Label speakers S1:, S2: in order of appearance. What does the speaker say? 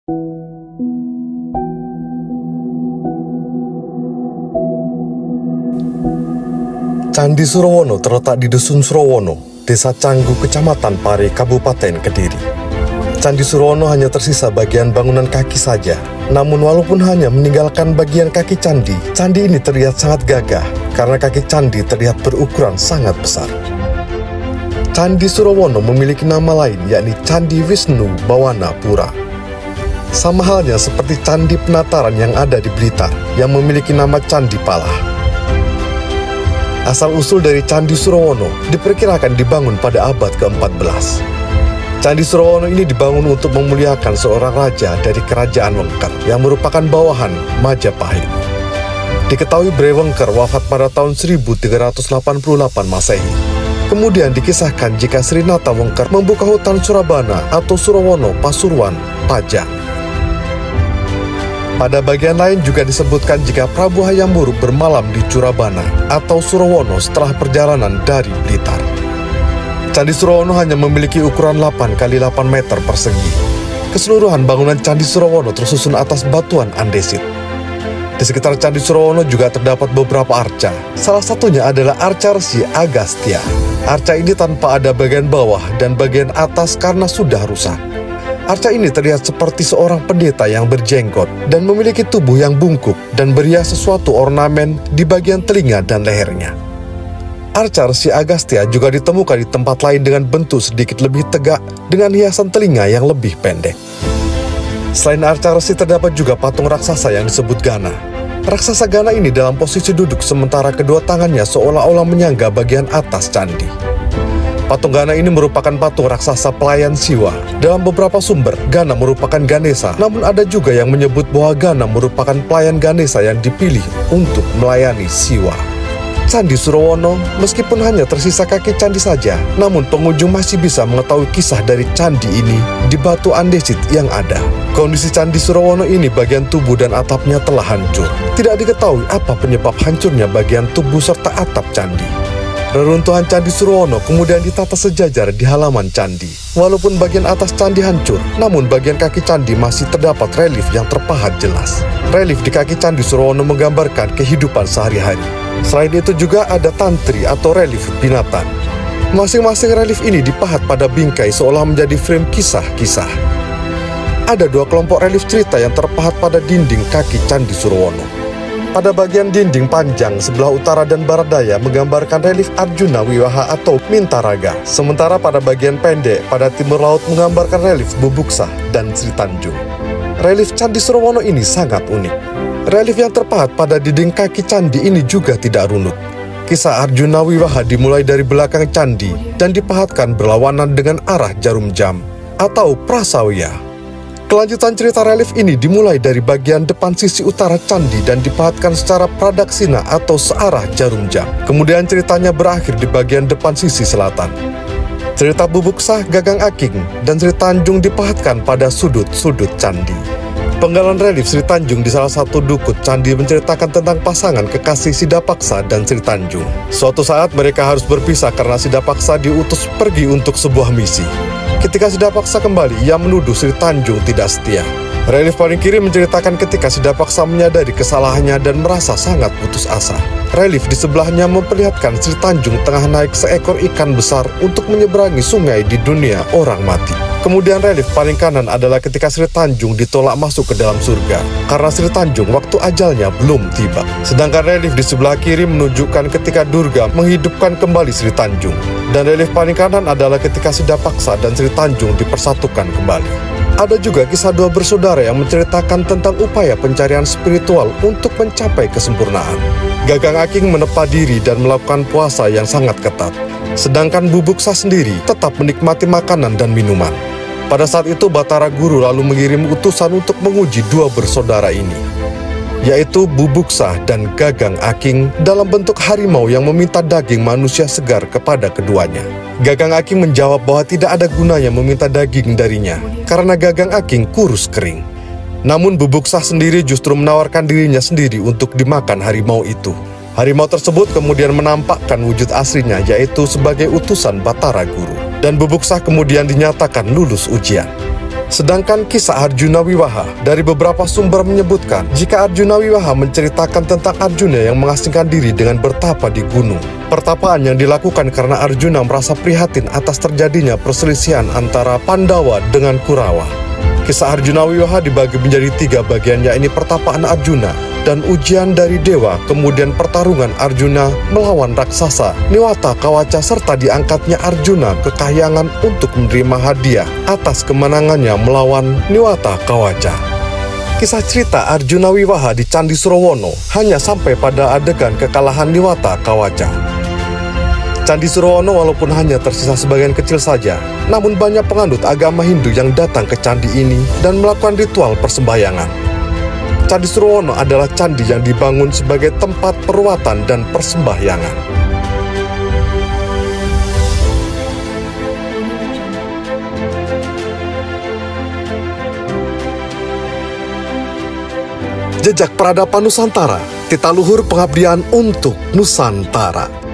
S1: Candi Surawono terletak di Dusun Surawono, Desa Canggu, Kecamatan Pare, Kabupaten Kediri. Candi Surawono hanya tersisa bagian bangunan kaki saja. Namun walaupun hanya meninggalkan bagian kaki candi, candi ini terlihat sangat gagah karena kaki candi terlihat berukuran sangat besar. Candi Surawono memiliki nama lain, yakni Candi Wisnu Bawana Pura. Sama halnya seperti Candi Penataran yang ada di Blitar, yang memiliki nama Candi Palah. Asal-usul dari Candi Surawono diperkirakan dibangun pada abad ke-14. Candi Surawono ini dibangun untuk memuliakan seorang raja dari Kerajaan Wengker yang merupakan bawahan Majapahit. Diketahui Bre Wengker wafat pada tahun 1388 Masehi. Kemudian dikisahkan jika Sri Nata Wengker membuka hutan Surabana atau Surawono Pasuruan Pajang. Pada bagian lain juga disebutkan jika Prabu Hayam Wuruk bermalam di Curabana atau Surawono setelah perjalanan dari Blitar. Candi Surawono hanya memiliki ukuran 8 x 8 meter persegi. Keseluruhan bangunan Candi Surawono tersusun atas batuan andesit. Di sekitar Candi Surawono juga terdapat beberapa arca. Salah satunya adalah Arca Resi Agastya. Arca ini tanpa ada bagian bawah dan bagian atas karena sudah rusak. Arca ini terlihat seperti seorang pendeta yang berjenggot dan memiliki tubuh yang bungkuk dan berhias sesuatu ornamen di bagian telinga dan lehernya. Arca Resi Agastya juga ditemukan di tempat lain dengan bentuk sedikit lebih tegak dengan hiasan telinga yang lebih pendek. Selain Arca Resi terdapat juga patung raksasa yang disebut Gana. Raksasa Gana ini dalam posisi duduk sementara kedua tangannya seolah-olah menyangga bagian atas candi. Patung Gana ini merupakan patung raksasa pelayan Siwa. Dalam beberapa sumber, Gana merupakan Ganesha, namun ada juga yang menyebut bahwa Gana merupakan pelayan Ganesha yang dipilih untuk melayani Siwa. Candi Surawono, meskipun hanya tersisa kaki candi saja, namun pengunjung masih bisa mengetahui kisah dari candi ini di batu andesit yang ada. Kondisi Candi Surawono ini bagian tubuh dan atapnya telah hancur. Tidak diketahui apa penyebab hancurnya bagian tubuh serta atap candi. Reruntuhan Candi Surawono kemudian ditata sejajar di halaman candi. Walaupun bagian atas candi hancur, namun bagian kaki candi masih terdapat relief yang terpahat jelas. Relief di kaki Candi Surawono menggambarkan kehidupan sehari-hari. Selain itu juga ada tantri atau relief binatang. Masing-masing relief ini dipahat pada bingkai seolah menjadi frame kisah-kisah. Ada 2 kelompok relief cerita yang terpahat pada dinding kaki Candi Surawono. Pada bagian dinding panjang sebelah utara dan barat daya menggambarkan relief Arjuna Wiwaha atau Mintaraga. Sementara pada bagian pendek pada timur laut menggambarkan relief Bubuksa dan Sri Tanjung. Relief Candi Surawono ini sangat unik. Relief yang terpahat pada dinding kaki candi ini juga tidak runut. Kisah Arjuna Wiwaha dimulai dari belakang candi dan dipahatkan berlawanan dengan arah jarum jam atau Prasawiya. Kelanjutan cerita relief ini dimulai dari bagian depan sisi utara candi dan dipahatkan secara pradaksina atau searah jarum jam. Kemudian ceritanya berakhir di bagian depan sisi selatan. Cerita Bubuksa, Gagang Aking, dan Sri Tanjung dipahatkan pada sudut-sudut candi. Penggalan relief Sri Tanjung di salah satu dukut candi menceritakan tentang pasangan kekasih Sidapaksa dan Sri Tanjung. Suatu saat mereka harus berpisah karena Sidapaksa diutus pergi untuk sebuah misi. Ketika Sidapaksa kembali, ia menuduh Sri Tanjung tidak setia. Relief paling kiri menceritakan ketika Sidapaksa menyadari kesalahannya dan merasa sangat putus asa. Relief di sebelahnya memperlihatkan Sri Tanjung tengah naik seekor ikan besar untuk menyeberangi sungai di dunia orang mati. Kemudian relief paling kanan adalah ketika Sri Tanjung ditolak masuk ke dalam surga karena Sri Tanjung waktu ajalnya belum tiba. Sedangkan relief di sebelah kiri menunjukkan ketika Durga menghidupkan kembali Sri Tanjung. Dan relief paling kanan adalah ketika Sidapaksa dan Sri Tanjung dipersatukan kembali. Ada juga kisah 2 bersaudara yang menceritakan tentang upaya pencarian spiritual untuk mencapai kesempurnaan. Gagang Aking menepa diri dan melakukan puasa yang sangat ketat. Sedangkan Bubuksa sendiri tetap menikmati makanan dan minuman. Pada saat itu Batara Guru lalu mengirim utusan untuk menguji 2 bersaudara ini, yaitu Bubuksa dan Gagang Aking dalam bentuk harimau yang meminta daging manusia segar kepada keduanya. Gagang Aking menjawab bahwa tidak ada gunanya meminta daging darinya karena Gagang Aking kurus kering. Namun Bubuksa sendiri justru menawarkan dirinya sendiri untuk dimakan harimau itu. Harimau tersebut kemudian menampakkan wujud aslinya, yaitu sebagai utusan Batara Guru. Dan Bubuksa kemudian dinyatakan lulus ujian. Sedangkan kisah Arjuna Wiwaha dari beberapa sumber menyebutkan jika Arjuna Wiwaha menceritakan tentang Arjuna yang mengasingkan diri dengan bertapa di gunung. Pertapaan yang dilakukan karena Arjuna merasa prihatin atas terjadinya perselisihan antara Pandawa dengan Kurawa. Kisah Arjuna Wiwaha dibagi menjadi 3 bagian, yakni pertapaan Arjuna dan ujian dari dewa, kemudian pertarungan Arjuna melawan raksasa Niwata Kawaca, serta diangkatnya Arjuna ke kahyangan untuk menerima hadiah atas kemenangannya melawan Niwata Kawaca. Kisah cerita Arjuna Wiwaha di Candi Surawono hanya sampai pada adegan kekalahan Niwata Kawaca. Candi Surawono walaupun hanya tersisa sebagian kecil saja, namun banyak penganut agama Hindu yang datang ke candi ini dan melakukan ritual persembahyangan. Candi Surawono adalah candi yang dibangun sebagai tempat peruatan dan persembahyangan. Jejak Peradaban Nusantara, tita luhur pengabdian untuk Nusantara.